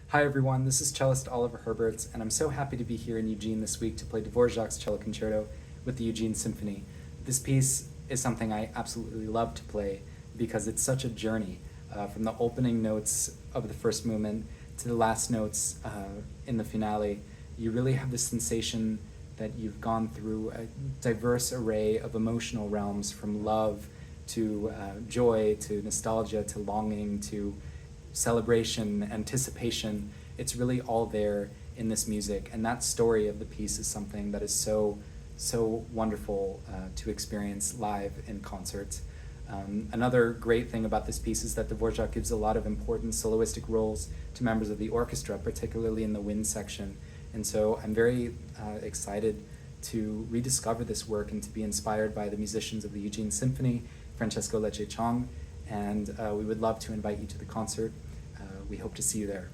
Hi everyone, this is Cellist Oliver Herbert, and I'm so happy to be here in Eugene this week to play Dvořák's Cello Concerto with the Eugene Symphony. This piece is something I absolutely love to play because it's such a journey, from the opening notes of the first movement to the last notes in the finale. You really have the sensation that you've gone through a diverse array of emotional realms, from love to joy to nostalgia to longing to celebration, anticipation. It's really all there in this music, and that story of the piece is something that is so wonderful to experience live in concerts. Another great thing about this piece is that Dvořák gives a lot of important soloistic roles to members of the orchestra, particularly in the wind section, and so I'm very excited to rediscover this work and to be inspired by the musicians of the Eugene Symphony, Francesco Lecce Chong, and we would love to invite you to the concert. We hope to see you there.